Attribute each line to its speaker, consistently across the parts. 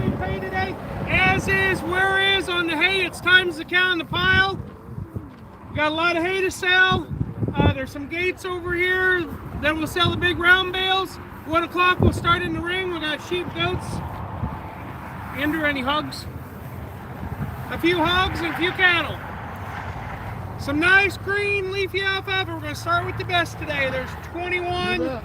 Speaker 1: full pay today. As is, where is on the hay. It's time to count the pile. We got a lot of hay to sell. There's some gates over here. Then we'll sell the big round bales. 1 o'clock we'll start in the ring. We got sheep, goats. Andrew, any hogs? A few hogs and a few cattle. Some nice green leafy alfalfa. We're going to start with the best today. There's 21.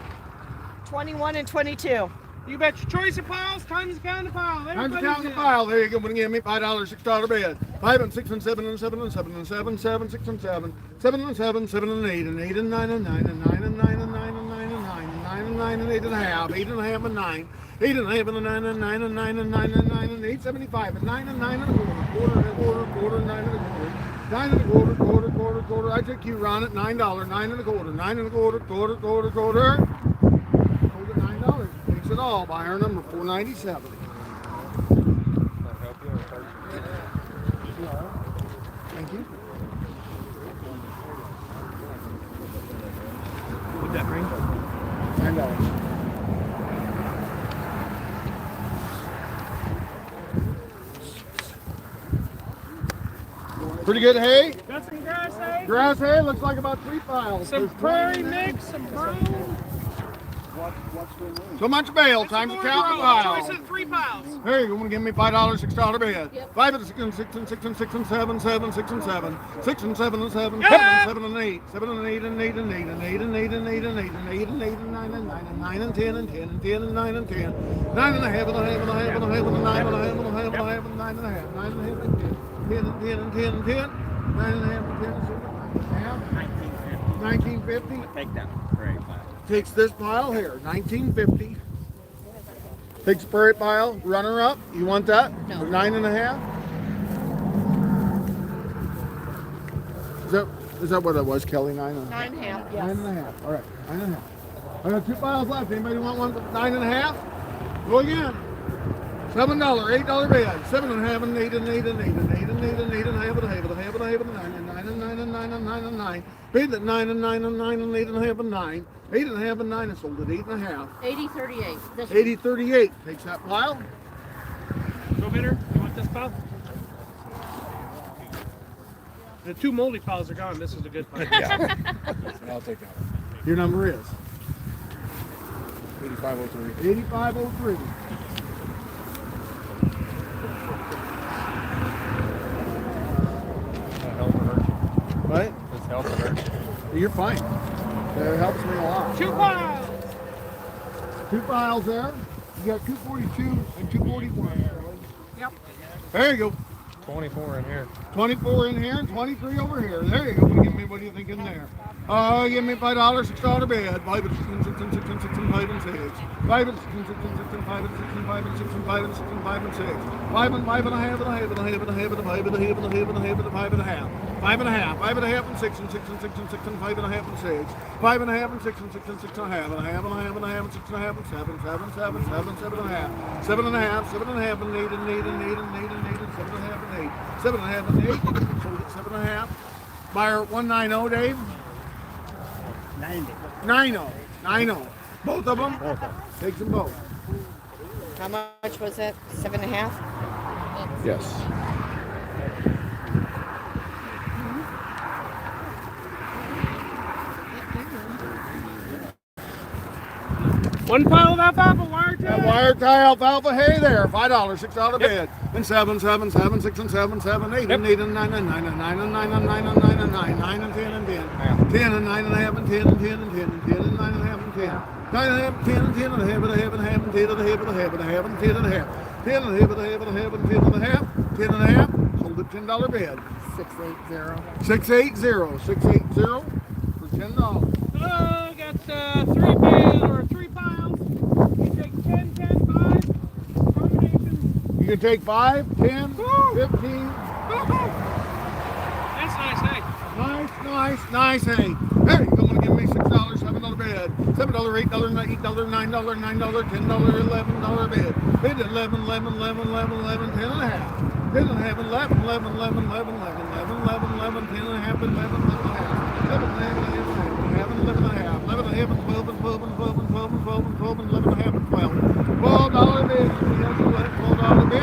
Speaker 2: 21 and 22.
Speaker 1: You bet your choice of piles. Time to count the pile.
Speaker 3: Time to count the pile. There you go. Give me $5, $6 bid. 5 and 6 and 7 and 7 and 7 and 7, 7, 6 and 7, 7 and 7, 7 and 8 and 8 and 9 and 9 and 9 and 9 and 9 and 9 and 9 and 9 and 9 and 8 and a half, 8 and a half and 9, 8 and a half and 9 and 9 and 9 and 9 and 9 and 8, 75 and 9 and 9 and a quarter, quarter and a quarter, quarter, 9 and a quarter. 9 and a quarter, quarter, quarter, quarter. I took you, Ron, at $9, 9 and a quarter, 9 and a quarter, quarter, quarter, quarter. Hold it $9. Takes it all. Buyer number 497. Thank you.
Speaker 1: Would that bring?
Speaker 3: $9. Pretty good hay.
Speaker 1: Got some grass hay.
Speaker 3: Grass hay looks like about 3 piles.
Speaker 1: Some prairie mix, some brown.
Speaker 3: So much bale. Time to count the piles.
Speaker 1: Choice of 3 piles.
Speaker 3: There you go. Want to give me $5, $6 bid.
Speaker 2: Yep.
Speaker 3: 5 and 6 and 6 and 6 and 6 and 7, 7, 6 and 7, 6 and 7 and 7,
Speaker 1: Yeah.
Speaker 3: 7 and 8, 7 and 8 and 8 and 8 and 8 and 8 and 8 and 8 and 8 and 8 and 9 and 9 and 9 and 10 and 10 and 10 and 9 and 10, 9 and a half and a half and a half and a half and a 9 and a half and a half and a half and 9 and a half, 9 and a half and 10, 10 and 10 and 10 and 10, 9 and a half and 10 and 1950.
Speaker 4: Take that prairie pile.
Speaker 3: Takes this pile here, 1950. Takes prairie pile, runner up. You want that?
Speaker 2: No.
Speaker 3: For 9 and a half? Is that what it was, Kelly? 9 and a half?
Speaker 2: 9 and a half,
Speaker 3: 9
Speaker 2: yes.
Speaker 3: and a half. All right, 9 and a half. I got 2 piles left. Anybody want one for 9 and a half? Go again. $7, $8 bid. 7 and a half and 8 and 8 and 8 and 8 and 8 and 8 and a half and a half and a half and a half and 9 and 9 and 9 and 9 and 9 and 9. Bid at 9 and 9 and 9 and 8 and a half and 9. 8 and a half and 9 and sold at 8 and a half.
Speaker 2: 80-38. This
Speaker 3: 80-38. Takes that pile.
Speaker 1: Go bidder. You want this pile? The 2 moldy piles are gone. This is a good pile.
Speaker 4: Yeah. I'll take that one.
Speaker 3: Your number is
Speaker 4: 8503.
Speaker 3: 8503.
Speaker 4: That help or hurt you?
Speaker 3: What?
Speaker 4: Does it help or hurt you?
Speaker 3: You're fine. That helps me a lot.
Speaker 1: 2 piles.
Speaker 3: 2 piles there. You got 242 and 241.
Speaker 1: Yep.
Speaker 3: There you go.
Speaker 4: 24 in here.
Speaker 3: 24 in here and 23 over here. There you go. Give me, what do you think in there? Give me $5, $6 bid. 5 and 6 and 6 and 6 and 6 and 5 and 6. 5 and 6 and 6 and 6 and 5 and 6 and 5 and 6 and 5 and 6 and 5 and 6. 5 and 5 and a half and a half and a half and a half and a half and a half and a half and a half and a half and a 5 and a half. 5 and a half. 5 and a half and 6 and 6 and 6 and 6 and 5 and a half and 6. 5 and a half and 6 and 6 and 6 and a half and a half and a half and a half and 6 and a half and 7, 7, 7, 7, 7 and a half. 7 and a half, 7 and a half and 8 and 8 and 8 and 8 and 8 and 7 and a half and 8. 7 and a half and 8. Sold at 7 and a half. Buyer 190, Dave. 90. 90. Both of them?
Speaker 4: Both of them.
Speaker 3: Takes them both.
Speaker 2: How much was it? 7.5?
Speaker 4: Yes.
Speaker 1: One pile of alfalfa, wire tie.
Speaker 3: That wire tie alfalfa hay there. $5, $6 bid. And 7, 7, 7, 6 and 7, 7, 8 and 8 and 9 and 9 and 9 and 9 and 9 and 9 and 9, 9 and 10 and 10. 10 and 9 and a half and 10 and 10 and 10 and 10 and 9 and a half and 10. 9 and a half, 10 and 10 and a half and a half and a half and 10 and a half and a half and a half and 10 and a half. 10 and a half and a half and a half and 10 and a half. 10 and a half. Sold at $10 bid.
Speaker 2: 680.
Speaker 3: 680. 680 for $10.
Speaker 1: Hello, got 3 bales or 3 piles. You take 10, 10, 5. Combination.
Speaker 3: You can take 5, 10,
Speaker 1: Woo!
Speaker 3: 15.
Speaker 1: That's nice, hey.
Speaker 3: Nice hay. Hey, you going to give me $6, $7 bid. $7, $8, $9, $9, $10, $11 bid. Bid at 11, 11, 11, 11, 11, 10 and a half. 10 and a half, 11, 11, 11, 11, 11, 11, 11, 11, 10 and a half, 11, 11 and a half. 11 and a half, 11 and a half, 11 and a half, 11 and a half, and 12 and 12 and 12 and 12 and 12 and 12 and 11 and a half and 12. $12 bid. $12 bid.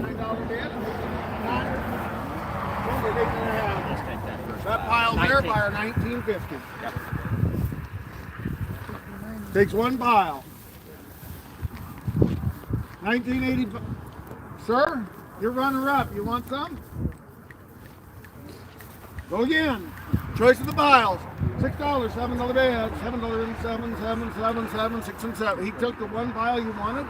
Speaker 3: $9 bid. That pile's there by our 1950.
Speaker 4: Yep.
Speaker 3: Takes one pile. 1980. Sir, you're runner up. You want some? Go again. Choice of the piles. $6, $7 bid. $7 6 and 7. He took the one pile you wanted.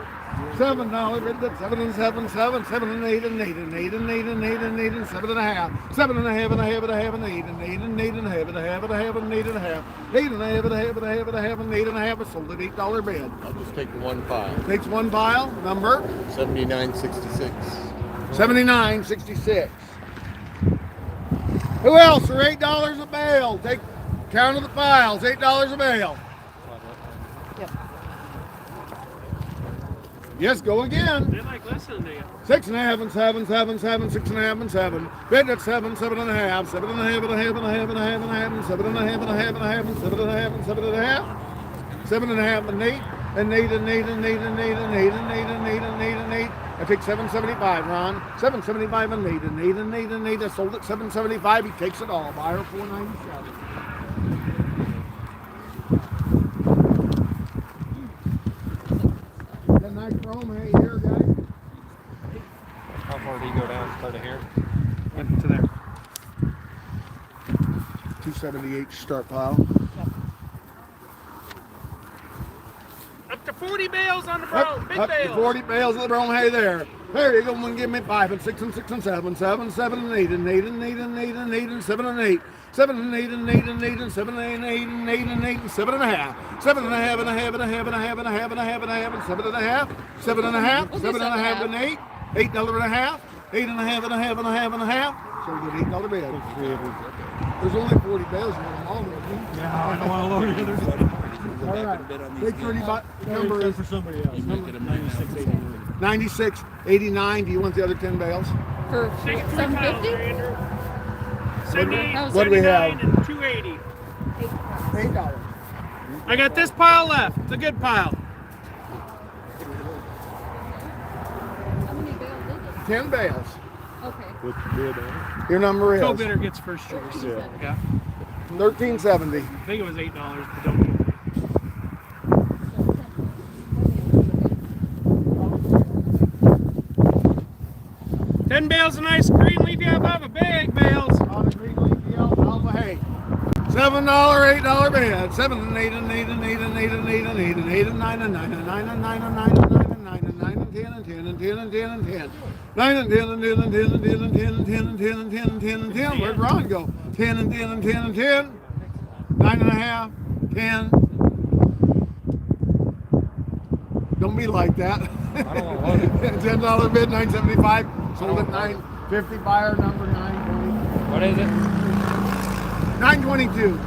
Speaker 3: $7 bid. That's 7 and 7, 7 and 8 and 8 and 8 and 8 and 8 and 8 and 7 and a half. 7 and a half and a half and a half and 8 and 8 and 8 and a half and a half and a half and 8 and a half. 8 and a half and a half and a half and a half and 8 and a half. It's sold at $8 bid.
Speaker 5: I'll just take the one pile.
Speaker 3: Takes one pile. Number
Speaker 5: 79.66.
Speaker 3: 79.66. Who else for $8 a bale? Take count of the piles. $8 a bale.
Speaker 2: Yep.
Speaker 3: Yes, go again.
Speaker 1: They like listening to you.
Speaker 3: 6 and a half and 7, 7, 7, 6 and a half and 7. Bid at 7, 7 and a half, 7 and a half and a half and a half and a half and a half and 7 and a half and a half and a half and 7 and a half and 7 and a half. 7 and a half and 8 and 8 and 8 and 8 and 8 and 8 and 8 and 8 and 8 and 8. I take 775, Ron. 775 and 8 and 8 and 8 and 8. I sold it 775. He takes it all. Buyer 497. That nice chrome hay here, guys.
Speaker 4: How far do you go down? Start of here?
Speaker 1: Went to there.
Speaker 3: 278 start pile.
Speaker 1: Up to 40 bales on the brown. Big
Speaker 3: Up to
Speaker 1: bales.
Speaker 3: 40 bales of the brown hay there. There you go. One give me 5 and 6 and 6 and 7, 7, 7 and 8 and 8 and 8 and 8 and 8 and 7 and 8. 7 and 8 and 8 and 8 and 7 and 8 and 8 and 8 and 7 and a half. 7 and a half and a half and a half and a half and a half and a half and a half and 7 and a half. 7 and a half. 7 and a half and 8. $8 and a half. 8 and a half and a half and a half and a half. So we get $8 bid. There's only 40 bales in them all.
Speaker 1: Yeah, I don't want to lower you. There's
Speaker 3: All right. Take 35. Number is
Speaker 1: for somebody else.
Speaker 3: 96.89. Do you want the other 10 bales?
Speaker 6: For
Speaker 1: Take 3 piles
Speaker 6: 750?
Speaker 1: there, Andrew. 78,
Speaker 3: What do we have?
Speaker 1: 79, and 280.
Speaker 3: $8.
Speaker 1: I got this pile left. It's a good pile.
Speaker 6: How many bales is it?
Speaker 3: 10 bales.
Speaker 6: Okay.
Speaker 3: Your number is
Speaker 1: Co-bidder gets first choice. Yeah.
Speaker 3: $13.70.
Speaker 1: I think it was $8, but don't. 10 bales of nice green leafy alfalfa, big bales.
Speaker 3: On the green leafy alfalfa hay. $7, $8 bid. 7 and 8 and 8 and 8 and 8 and 8 and 8 and 8 and 9 and 9 and 9 and 9 and 9 and 9 and 9 and 9 and 10 and 10 and 10 and 10 and 10. 9 and 10 and 10 and 10 and 10 and 10 and 10 and 10 and 10 and 10 and 10. Where'd Ron go? 10 and 10 and 10 and 10. 9 and a half. 10. Don't be like that.
Speaker 4: I don't want to load it.
Speaker 3: $10 bid, $9.75. Sold at $9.50. Buyer number 920.
Speaker 4: What is it?
Speaker 3: $9.22.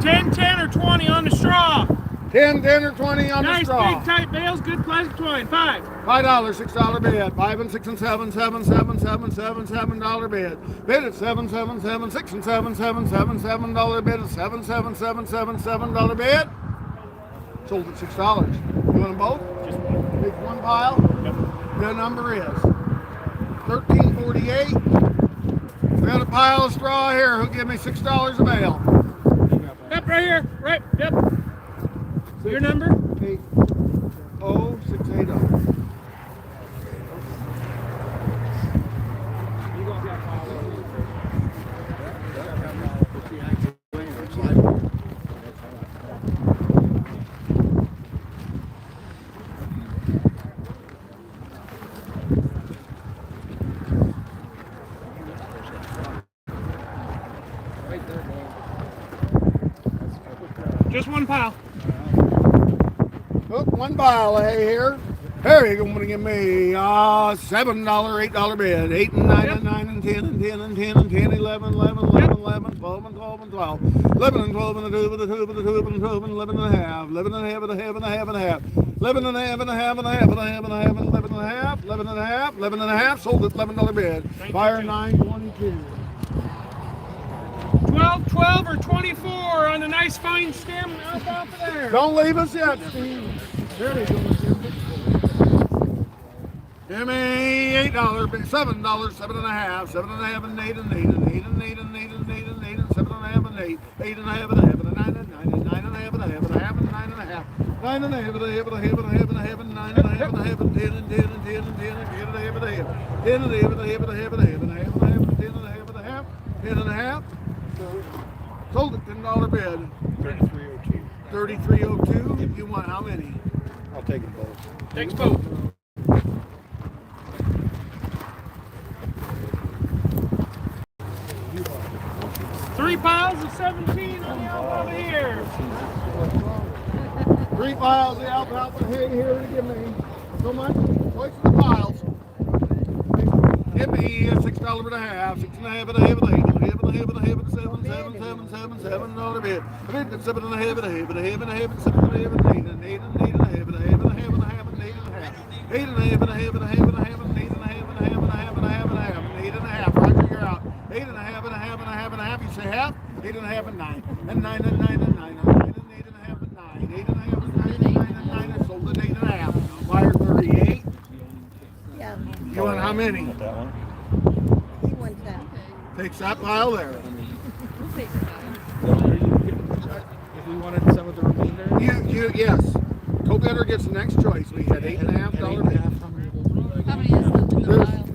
Speaker 1: 10, 10, or or 20 on the straw.
Speaker 3: 10, 10 or 20 on the
Speaker 1: Nice
Speaker 3: straw.
Speaker 1: big tight bales, good plastic twine. 5.
Speaker 3: $5, $6 bid. 5 and 6 and 7, 7, 7, 7, 7, $7 bid. Bid at 7, 7, 7, 6 and 7, 7, 7, $7 bid at 7, 7, 7, 7, $7 bid. Sold at $6. You want them both?
Speaker 4: Just one.
Speaker 3: Take one pile.
Speaker 4: Yep.
Speaker 3: The number is 1348. We got a pile of straw here. Who'll give me $6 a bale?
Speaker 1: Yep, right here. Right. Yep. Your number?
Speaker 3: 80680.
Speaker 1: Just one pile.
Speaker 3: Look, one pile of hay here. There you go. Want to give me $7, $8 bid. 8 and 9 and 9 and 10 and 10 and 10 and 10, 11, 11, 11, 11, 12 and 12 and 12. 11 and 12 and a 2 and a 2 and a 2 and 12 and 11 and a half. 11 and a half and a half and a half and a half. 11 and a half and a half and a half and a half and a half and 11 and a half. 11 and a half. 11 and a half. Sold at $11 bid. Fire 922.
Speaker 1: 12, 12 or 24 on a nice fine stem alfalfa there.
Speaker 3: Don't leave us yet, Steve. There you go. Give me $8, $7, 7 and a half, 7 and a half and 8 and 8 and 8 and 8 and 8 and 8 and 8 and 7 and a half and 8, 8 and a half and a half and a 9 and 9 and 9 and a half and a half and a half and 9 and a half, 9 and a half and a half and a half and a half and a half and 9 and a half and a half and 10 and 10 and 10 and 10 and 10 and a half and a half, 10 and a half and a half and a half and a half and a half and a half and 10 and a half and a half, 10 and a half. Sold at $10 bid.
Speaker 4: 3302.
Speaker 3: 3302. You want how many?
Speaker 4: I'll take them both.
Speaker 1: Thanks, both. Three piles of 17 on the alfalfa here.
Speaker 3: 3 piles of alfalfa hay here to give me. So much. Choice of the piles. Give me $6 and a half, 6 and a half and a half and a half and a half and a half and a half and 7, 7, 7, 7, $7 bid. I bid at 7 and a half and a half and a half and a half and 7 and a half and 8 and 8 and 8 and a half and a half and a half and a half and 8 and a half. 8 and a half and a half and a half and a half and 8 and a half and a half and a half and a half and a half and 8 and a half. Roger, you're out. 8 and a half and a half and a half and a half. You say half? 8 and a half and 9. And 9 and 9 and 9 and 9 and 8 and a half and 9. 8 and a half and 9 and 9 and 9 and sold at 8 and a half. Buyer 38.
Speaker 6: Yeah.
Speaker 3: You want how many?
Speaker 4: Got that one.
Speaker 6: He wants that.
Speaker 3: Takes that pile there.
Speaker 6: We'll take it out.
Speaker 4: If we wanted some of the remainder.
Speaker 3: Yes. Go-getter gets the next choice. We had $8.50 bid.
Speaker 6: How many is left in the
Speaker 3: There's-
Speaker 6: pile?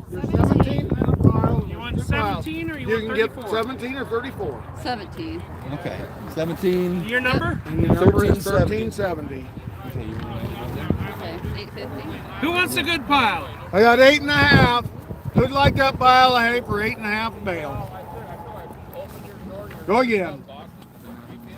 Speaker 3: There's 17 in a pile.
Speaker 1: You want
Speaker 3: Two piles.
Speaker 1: 17 or you
Speaker 3: You
Speaker 1: want
Speaker 3: can
Speaker 1: 34?
Speaker 3: get 17 or 34.
Speaker 6: 17.
Speaker 2: Okay. 17.
Speaker 1: Your number?
Speaker 3: And your number is
Speaker 2: 1370.
Speaker 3: 1370.
Speaker 6: Okay, 850.
Speaker 1: Who wants a good pile?
Speaker 3: I got 8.5. Who'd like that pile of hay for 8.5 a bale? Go again.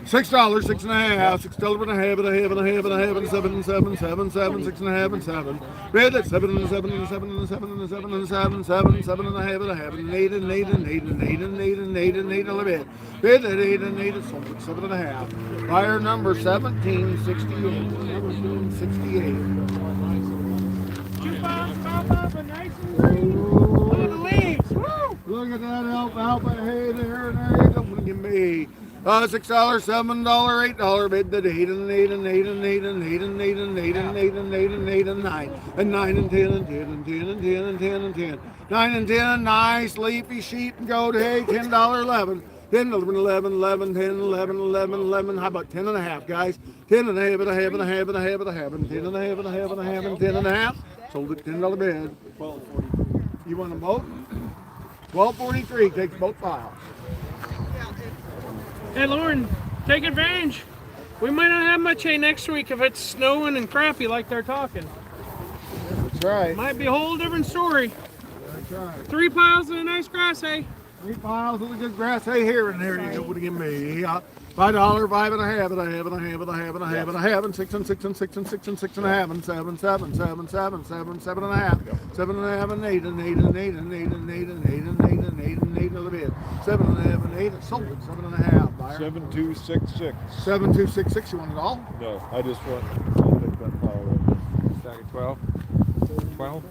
Speaker 3: $6, 6 and a half, $6 and a half, and a half, and a half, and a half, and 7 and 7, 7, 7, 6 and a half, and 7. Bid at 7 and a 7 and a 7 and a 7 and a 7 and a 7, 7, 7 and a half, and a half, and 8 and 8 and 8 and 8 and 8 and 8 and 8 and a bid. Bid at 8 and 8 and sold at 7 and a half. Buyer number 1768. 1768.
Speaker 1: 2 piles of alfalfa, nice and green. Look at the leaves. Woo!
Speaker 3: Look at that alfalfa hay there, and there you go. Give me $6, $7, $8 bid at 8 and 8 and 8 and 8 and 8 and 8 and 8 and 8 and 8 and 8 and 9 and 9 and 10 and 10 and 10 and 10 and 10 and 10. 9 and 10, nice leafy sheep and goat hay, $10, 11. 10, 11, 11, 11, 10, 11, 11, 11. How about 10 and a half, guys? 10 and a half and a half and a half and a half and a half and 10 and a half and a half and a half and 10 and a half. Sold at $10 bid. You want them both? 1243 takes both piles.
Speaker 1: Hey, Lauren, take advantage. We might not have much hay next week if it's snowing and crappy like they're talking.
Speaker 3: That's right.
Speaker 1: Might be a whole different story.
Speaker 3: That's right.
Speaker 1: 3 piles of nice grass hay.
Speaker 3: 3 piles of the good grass hay here, and there you go. What do you give me? $5, 5 and a half, and a half, and a half, and a half, and a half, and a half, and 6 and 6 and 6 and 6 and 6 and a half, and 7, 7, 7, 7, 7, 7 and a half, 7 and a half, and 8 and 8 and 8 and 8 and 8 and 8 and 8 and 8 and 8 and and eight, another bid. 7 and a half and eight. It's sold at 7 and a half. Buyer.
Speaker 2: 7266.
Speaker 3: 7266. You want it all?
Speaker 2: No, I just want to pick that pile up.
Speaker 4: Stack of 12. 12?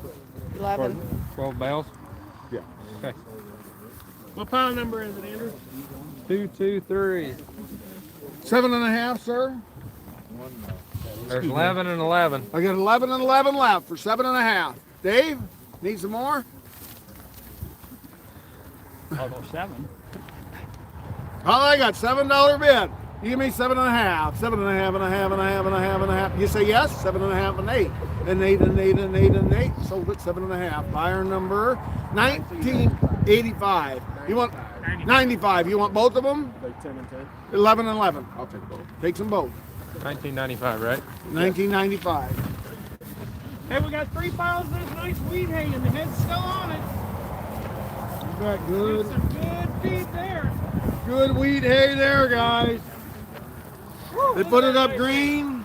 Speaker 6: 11.
Speaker 4: 12 bales?
Speaker 2: Yeah.
Speaker 4: Okay.
Speaker 1: What pile number is it, Andrew?
Speaker 4: 223.
Speaker 3: 7 and a half, sir.
Speaker 4: There's 11 and 11.
Speaker 3: I got 11 and 11 left for 7 and a half. Dave, need some more?
Speaker 7: Almost 7.
Speaker 3: Oh, I got $7 bid. You give me 7 and a half. 7 and a half and a half and a half and a half and a half. You say yes? 7 and a half and 8. And 8 and 8 and 8 and 8. Sold at 7 and a half. Buyer number 1985. You want 95. You want both of them?
Speaker 2: Like 10 and 10.
Speaker 3: 11 and 11. I'll take both. Take them both.
Speaker 4: 1995, right?
Speaker 3: 1995.
Speaker 1: Hey, we got 3 piles of this nice weed hay, and the head's still on it.
Speaker 3: You got
Speaker 1: Get
Speaker 3: good,
Speaker 1: some good feed there.
Speaker 3: good weed hay there, guys.
Speaker 1: Woo,
Speaker 3: They
Speaker 1: look
Speaker 3: put
Speaker 1: at
Speaker 3: it
Speaker 1: that
Speaker 3: up
Speaker 1: nice
Speaker 3: green.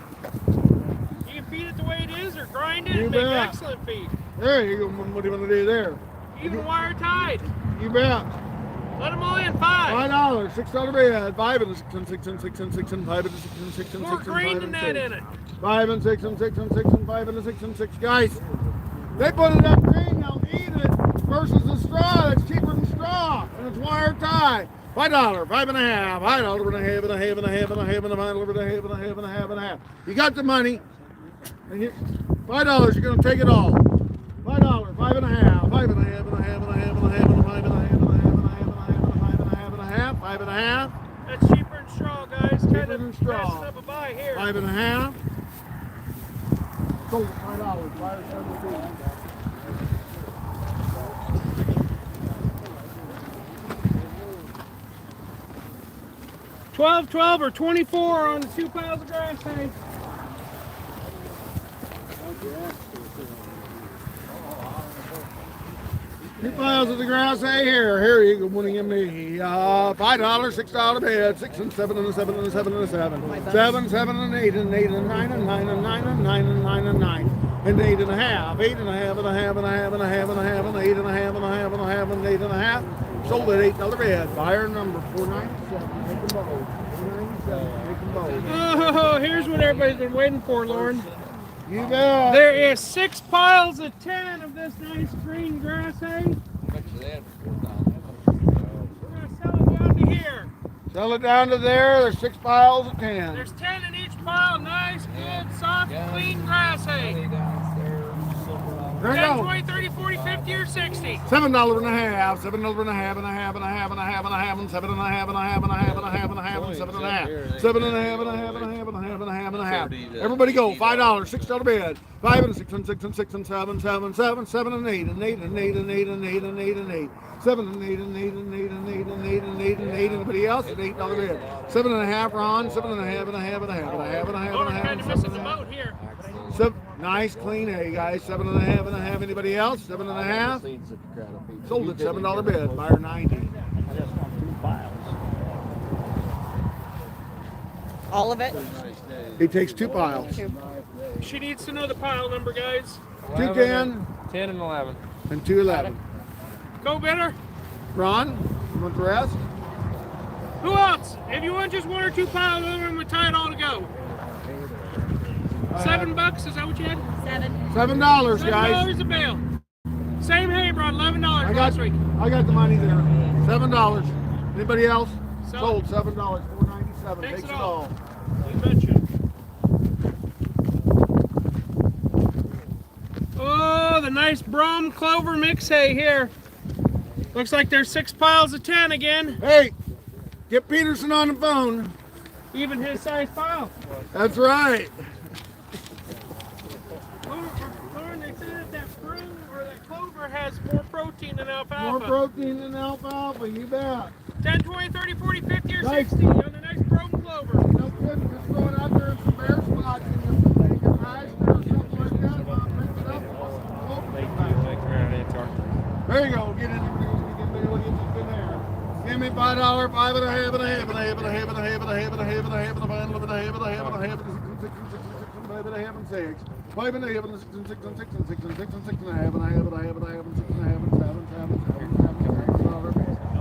Speaker 1: You can feed it the way it is or grind it
Speaker 3: You
Speaker 1: and make
Speaker 3: bet.
Speaker 1: excellent feed.
Speaker 3: There you go. What do you want to do there?
Speaker 1: Even wire tied.
Speaker 3: You bet.
Speaker 1: Let them all in 5.
Speaker 3: $5, $6 bid. 5 and 6 and 6 and 6 and 6 and 5 and 6 and 6 and 6
Speaker 1: More
Speaker 3: and
Speaker 1: grain
Speaker 3: 5
Speaker 1: than
Speaker 3: and
Speaker 1: that
Speaker 3: 6.
Speaker 1: in it.
Speaker 3: 5 and 6 and 6 and 6 and 5 and 6 and 6. Guys, they put it up green. Now eat it versus the straw. That's cheaper than straw, and it's wire tied. $5, 5 and a half. $5 and a half and a half and a half and a half and a half and a half and a half and a half and a half and a half. You got the money, and you $5. You're gonna take it all. $5, 5 and a half, 5 and a half and a half and a half and a half and a 5 and a half and a half and a half and a half and a half and a half, 5 and a half.
Speaker 1: That's cheaper than straw, guys.
Speaker 3: Cheaper
Speaker 1: Kind
Speaker 3: than
Speaker 1: of
Speaker 3: straw.
Speaker 1: messing up a buy here.
Speaker 3: 5 and a half. Sold at $5. Buyer 17.
Speaker 1: $12 or 24 on the 2 piles of grass hay.
Speaker 3: Two piles of the grass hay here. Here you go, winning in me. $5, $6 bid. 6 and 7 and a 7 and a 7 and a 7. 7, 7 and 8 and 8 and 9 and 9 and 9 and 9 and 9 and 9. And 8 and a half. 8 and a half and a half and a half and a half and a half and 8 and a half and a half and a half and 8 and a half. Sold at $8 bid. Buyer number 497. Make them both. 497. Make them both.
Speaker 1: Oh, here's what everybody's been waiting for, Lauren.
Speaker 3: You bet.
Speaker 1: There is 6 piles of 10 of this nice green grass hay. We're going to sell it down to here.
Speaker 3: Sell it down to there. There's 6 piles of 10.
Speaker 1: There's 10 in each pile. Nice, good, soft, clean grass hay.
Speaker 3: There you
Speaker 1: 10,
Speaker 3: go.
Speaker 1: 20, 30, 40, 50, or 60.
Speaker 3: $7 and a half, $7 and a half and a half and a half and a half and a half and 7 and a half and a half and a half and a half and a half and 7 and a half. 7 and a half and a half and a half and a half and a half and a half. Everybody go, $5, $6 bid. 5 and 6 and 6 and 6 and 7, 7, 7, 7 and 8 and 8 and 8 and 8 and 8 and 8 and 8. 7 and 8 and 8 and 8 and 8 and 8 and 8 and 8. Anybody else? An $8 bid. 7 and a half, Ron. 7 and a half and a half and a half and a half and a half and a
Speaker 1: Lauren's
Speaker 3: half
Speaker 1: kind
Speaker 3: and
Speaker 1: of
Speaker 3: 7
Speaker 1: missing
Speaker 3: and
Speaker 1: the
Speaker 3: a half.
Speaker 1: boat here.
Speaker 3: Nice clean hay, guys. 7 and a half and a half. Anybody else? 7 and a half. Sold at $7 bid. Buyer 90.
Speaker 7: Just on 2 piles.
Speaker 6: All of it?
Speaker 3: He takes 2 piles.
Speaker 6: 2.
Speaker 1: She needs to know the pile number, guys.
Speaker 3: 210
Speaker 4: 10 and 11.
Speaker 3: and 211.
Speaker 1: Go bidder.
Speaker 3: Ron, you want the rest?
Speaker 1: Who else? If you want just 1 or 2 piles, then we tie it all to go. $7, is that what you had?
Speaker 6: 7.
Speaker 3: $7, guys.
Speaker 1: $7 a bale. Same hay brought $11 last week.
Speaker 3: I got the money there. $7. Anybody else?
Speaker 1: Sold.
Speaker 3: Sold $7. $4.97.
Speaker 1: Takes
Speaker 3: Takes
Speaker 1: it
Speaker 3: it
Speaker 1: all.
Speaker 3: all.
Speaker 1: You betcha. Oh, the nice brome clover mix hay here. Looks like there's 6 piles of 10 again.
Speaker 3: Hey, get Peterson on the phone.
Speaker 1: Even his size pile.
Speaker 3: That's right.
Speaker 1: Lauren, they said that brome or that clover has more protein than alfalfa.
Speaker 3: More protein than alfalfa, you bet.
Speaker 1: 10, 20, 30, 40, 50, or
Speaker 3: Nice.
Speaker 1: 60 on the nice brome clover.
Speaker 3: No good, just throw it out there in some bare spots and just make it nice or something like that. Pick it up. There you go. Get in there. Get in there. Give me $5, 5 and a half and a half and a half and a half and a half and a half and a half and a half and a half and a half and a half and a half and a half and 5 and a half and 6. 5 and a half and 6 and 6 and 6 and 6 and 6 and 6 and a half and a half and a half and a half and 6 and a half and 7, 7, 7, 7, $7.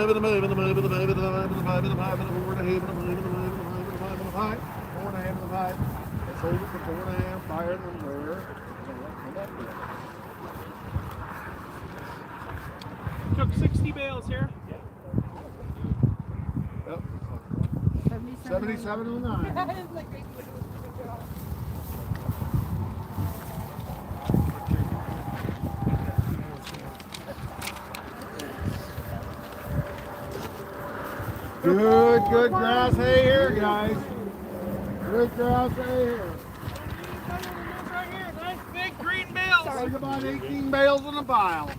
Speaker 3: move, and the move, and the move, and the move, and the move, and the move, and the move, and the move, and the move, and the move, and the move, and the move, and the move, and the move, and the move. 4.5 and the five. Let's hold it for 4.5. Fire them there.
Speaker 1: Took 60 bales here.
Speaker 3: Yep. 77 and 9. Good grass hay here, guys. Good grass hay here.
Speaker 1: Right here, nice big green bales.
Speaker 3: There's about 18 bales in the pile.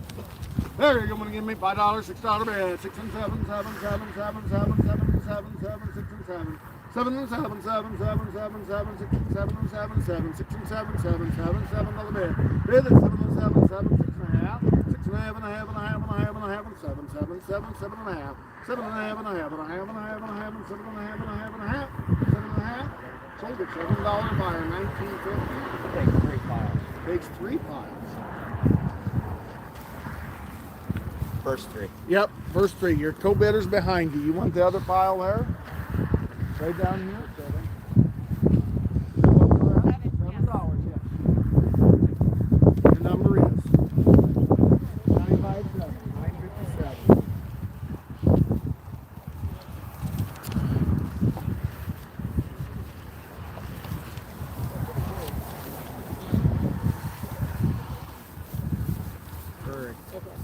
Speaker 3: There you go. Going to give me $5, $6 bed. 6 and 7, 7, 7, 7, 7, 7, 7, 7, 6 and 7. 7 and 7, 7, 7, 7, 7, 6 and 7 and 7, 7, 6 and 7, 7, 7, 7 on the bed. Bed is 7 and 7, 7, 6 and a half. 6 and a half and a half and a half and a half and a half and 7, 7, 7, 7 and a half. 7 and a half and a half and a half and a half and a half and 7 and a half and a half and a half. 7 and a half. Sold it $7 buyer, $19.50.
Speaker 7: Takes 3 piles.
Speaker 3: Takes 3 piles.
Speaker 5: First 3.
Speaker 3: Yep, first 3. Your co-bidder's behind you. You want the other pile there? Right down here. $7, yes. Your number is 957.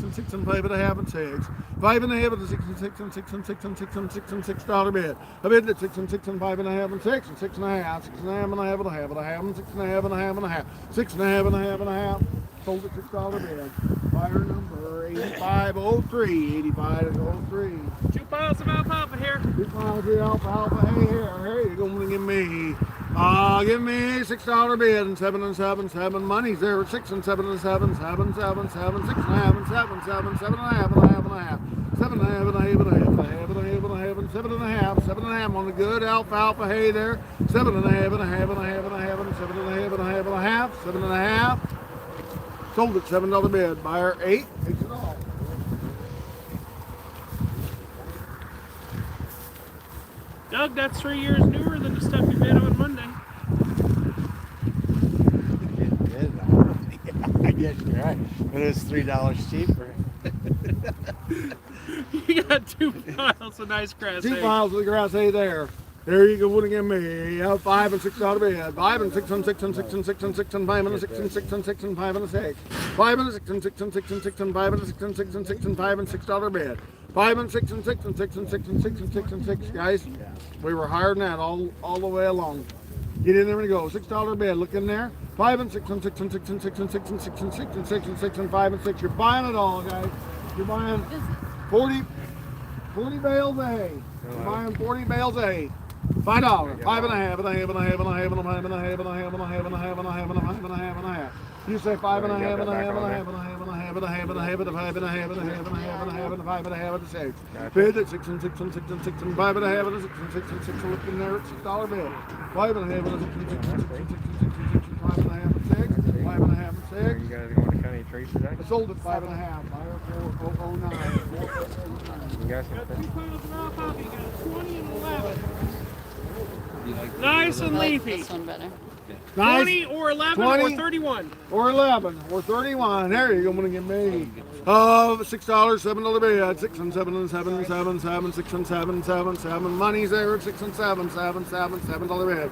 Speaker 3: 6 and 5 and a half and 6. 5 and a half and 6 and 6 and 6 and 6 and 6 and 6 and $6 bid. A bid at 6 and 5 and a half and 6 and 6 and a half, 6 and a half and a half and a half and a half and 6 and a half and a half and a half, 6 and a half and a half and a half. Sold at $6 bid. Buyer number 8503, 8503.
Speaker 1: 2 piles of alfalfa here.
Speaker 3: 2 piles of alfalfa hay here. Here you go, give me. Give me $6 bid and 7 and 7, 7 money's there. 6 and 7 and 7, 7, 7, 7, 6 and a half and 7, 7, 7 and a half and a half and a half. 7 and a half and a half and a half and a half and a half and a half and 7 and a half, 7 and a half on the good alfalfa hay there. 7 and a half and a half and a half and a half and 7 and a half and a half and a half, 7 and a half. Sold at $7 bid. Buyer 8 takes it all.
Speaker 1: Doug, that's 3 years newer than the stuff you bid on Monday.
Speaker 2: I guess you're right. But it's $3 cheaper.
Speaker 1: You got 2 piles of nice grass
Speaker 3: 2
Speaker 1: hay.
Speaker 3: piles of the grass hay there. There you go, again, me. Out 5 and $6 bid. 5 and 6 and 6 and 6 and 6 and 6 and 5 and 6 and 6 and 6 and 5 and 6. 5 and 6 and 6 and 6 and 6 and 5 and 6 and 6 and 6 and 5 and $6 bid. 5 and 6 and 6 and 6 and 6 and 6 and 6 and 6, guys. We were higher than that all the way along. Get in there and go. $6 bid. Look in there. 5 and 6 and 6 and 6 and 6 and 6 and 6 and 6 and 6 and 6 and 5 and 6. You're buying it all, guys. You're buying 40 bales of hay. You're buying 40 bales of hay. $5. 5 and a half and a half and a half and a half and a half and a half and a half and a half and a half and a half and a half and a half and a half. You say 5 and a half and a half and a half and a half and a half and a half and a half and a 5 and a half and a half and a half and a half and a 5 and a half and a 6. Bid at 6 and 6 and 6 and 6 and 5 and a half and a 6 and 6 and 6. Look in there at $6 bid. 5 and a half and a 6 and 6 and 6 and 6 and 6 and 5 and a half and 6. 5 and a half and 6.
Speaker 4: You guys going to county trees today?
Speaker 3: I sold it 5 and a half. Buyer 4009.
Speaker 4: You guys can
Speaker 1: 2 piles of alfalfa. You got 20 and 11. Nice and
Speaker 6: I like
Speaker 1: leafy.
Speaker 6: this one better.
Speaker 1: 20 or 11 or
Speaker 3: 20.
Speaker 1: 31.
Speaker 3: Or 11 or 31. There you go. I'm gonna get me. $6, $7 bid. 6 and 7 and 7 and 7, 7, 6 and 7, 7, 7. Money's there at 6 and 7, 7, 7, $7 bid.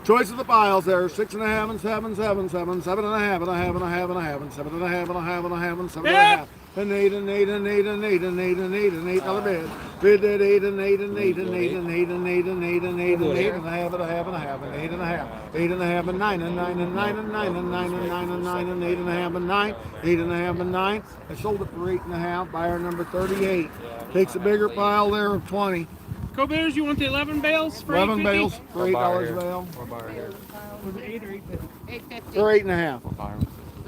Speaker 3: Choice of the piles there. 6 and a half and 7, 7, 7, 7 and a half and a half and a half and a half and 7 and a half and a half and a half and 7 and a half. And 8 and 8 and 8 and 8 and 8 and 8 and $8 bid. Bid at 8 and 8 and 8 and 8 and 8 and 8 and 8 and 8 and 8 and a half and a half and a half and 8 and a half. 8 and a half and 9 and 9 and 9 and 9 and 9 and 9 and 9 and 8 and a half and 9. 8 and a half and 9. I sold it for 8 and a half. Buyer number 38. Takes a bigger pile there of 20.
Speaker 1: Co-bidders, you want the 11 bales for
Speaker 3: 11
Speaker 1: $8.50?
Speaker 3: bales for $8 a bale.
Speaker 4: Or buyer here.
Speaker 1: Was it 8 or 8.50?
Speaker 6: 850.
Speaker 3: For 8 and a half.
Speaker 4: Or buyer.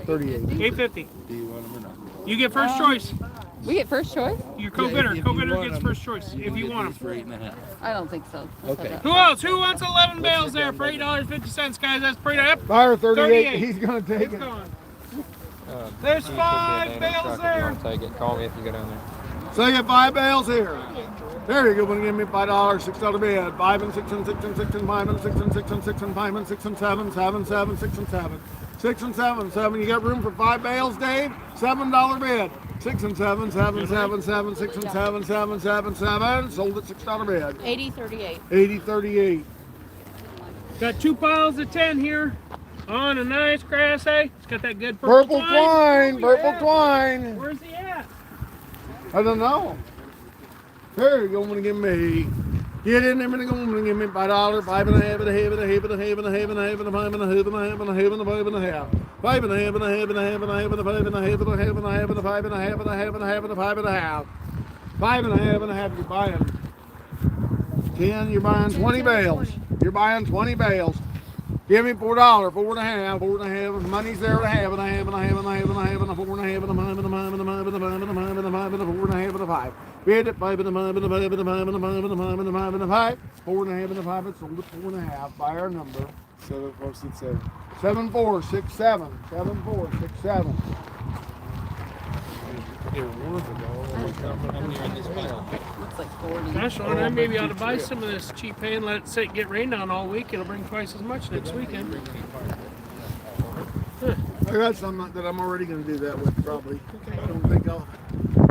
Speaker 3: 38.
Speaker 1: 8.50.
Speaker 2: Do you want them or not?
Speaker 1: You get first choice.
Speaker 6: We get first choice?
Speaker 1: Your co-bidder.
Speaker 2: if you
Speaker 1: Co-bidder
Speaker 2: want
Speaker 1: gets
Speaker 2: 'em,
Speaker 1: first choice if you want
Speaker 2: For
Speaker 1: them.
Speaker 2: 8.5.
Speaker 6: I don't think so.
Speaker 2: Okay.
Speaker 1: Who else? Who wants 11 bales there for $8.50, guys? That's pretty up.
Speaker 3: Buyer 38.
Speaker 1: 38.
Speaker 3: He's gonna take
Speaker 1: It's
Speaker 3: it.
Speaker 1: gone.
Speaker 4: Uh,
Speaker 1: There's
Speaker 4: you should be
Speaker 1: 5
Speaker 4: a Danish
Speaker 1: bales
Speaker 4: truck if you
Speaker 1: there.
Speaker 4: want to take it. Call me if you go down there.
Speaker 3: So you get 5 bales here. There you go. Gonna give me $5, $6 bid. 5 and 6 and 6 and 6 and 5 and 6 and 6 and 6 and 5 and 6 and 7, 7, 7, 6 and 7. 6 and 7, 7. You got room for 5 bales, Dave? $7 bid. 6 and 7, 7, 7, 7, 6 and 7, 7, 7, 7. Sold at $6 bid.
Speaker 6: 8038.
Speaker 3: 8038.
Speaker 1: Got 2 piles of 10 here on a nice grass hay. It's got that good purple
Speaker 3: Purple
Speaker 1: Yeah.
Speaker 3: twine.
Speaker 1: Where's he at?
Speaker 3: I don't know. There you go. I'm gonna give me. Get in there. I'm gonna give me $5, 5 and a half and a half and a half and a half and a half and a half and a 5 and a half and a half and a half and a 5 and a half. 5 and a half and a half and a half and a half and a 5 and a half and a half and a half and a 5 and a half and a half and a half and a 5 and a half. 5 and a half and a half. You're buying 10. You're buying 20 bales. You're buying 20 bales. Give me $4, 4 and a half, 4 and a half. Money's there at a half and a half and a half and a half and a half and a 4 and a half and a 5 and a 5 and a 5 and a 5 and a 5 and a 5 and a 5 and a 4 and a half and a 5. Bid at 5 and a 5 and a 5 and a 5 and a 5 and a 5 and a 5 and a 5. 4 and a half and a 5. It's sold at 4 and a half. Buyer number
Speaker 2: 7467.
Speaker 3: 7467. 7467.
Speaker 6: Looks like 40.
Speaker 1: Gosh, Sean, I maybe ought to buy some of this cheap hay and let it sit, get rained on all week. It'll bring twice as much next weekend.
Speaker 3: I got some that I'm already going to do that with, probably. I don't think I'll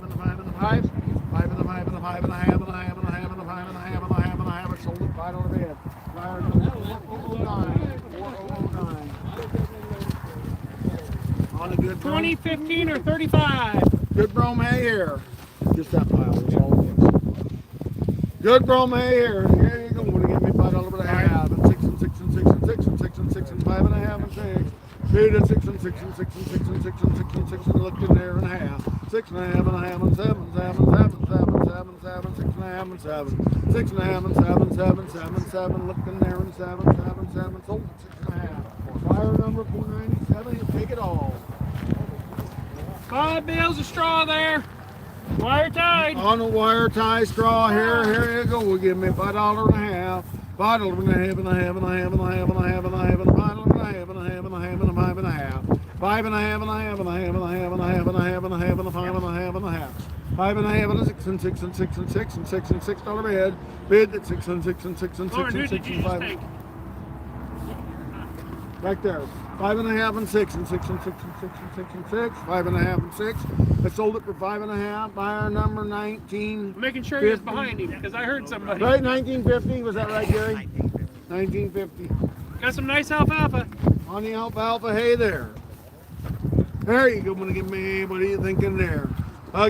Speaker 3: five and a half and a half and a half and a half and a half and a half and a half and a half and a half. It's sold at $5 bid. Buyer number 409. On a good
Speaker 1: 20, 15, or 35.
Speaker 3: good brome hay here. Just that pile. That's all it is. Good brome hay here. Here you go. Want to give me $5 and a half and 6 and 6 and 6 and 6 and 6 and 6 and 5 and a half and 6. Bid at 6 and 6 and 6 and 6 and 6 and 6 and 6 and looked in there and a half. 6 and a half and a half and 7, 7, 7, 7, 7, 7, 6 and a half and 7. 6 and a half and 7, 7, 7, 7, looked in there and 7, 7, 7, sold at 6 and a half. Buyer number 497, he'll take it all.
Speaker 1: 5 bales of straw there. Wire tied.
Speaker 3: On a wire tie straw here you go. We'll give me $5 and a half. $5 and a half and a half and a half and a half and a half and a half and a $5 and a half and a half and a half and a $5 and a half. 5 and a half and a half and a half and a half and a half and a half and a half and a 5 and a half and a half. 5 and a half and a 6 and 6 and 6 and 6 and 6 and $6 bid. Bid at 6 and 6 and 6 and 6
Speaker 1: Lauren, who
Speaker 3: and
Speaker 1: did
Speaker 3: 6
Speaker 1: you
Speaker 3: and
Speaker 1: just
Speaker 3: 5.
Speaker 1: take?
Speaker 3: Right there. 5 and a half and 6 and 6 and 6 and 6 and 6 and 6. 5 and a half and 6. I sold it for 5 and a half. Buyer number 19.
Speaker 1: I'm making sure he was behind him because I heard somebody.
Speaker 3: Right, 1950. Was that right, Gary? 1950.
Speaker 1: Got some nice alfalfa.
Speaker 3: On the alfalfa hay there. There you go. Want to give me, what are you thinking there?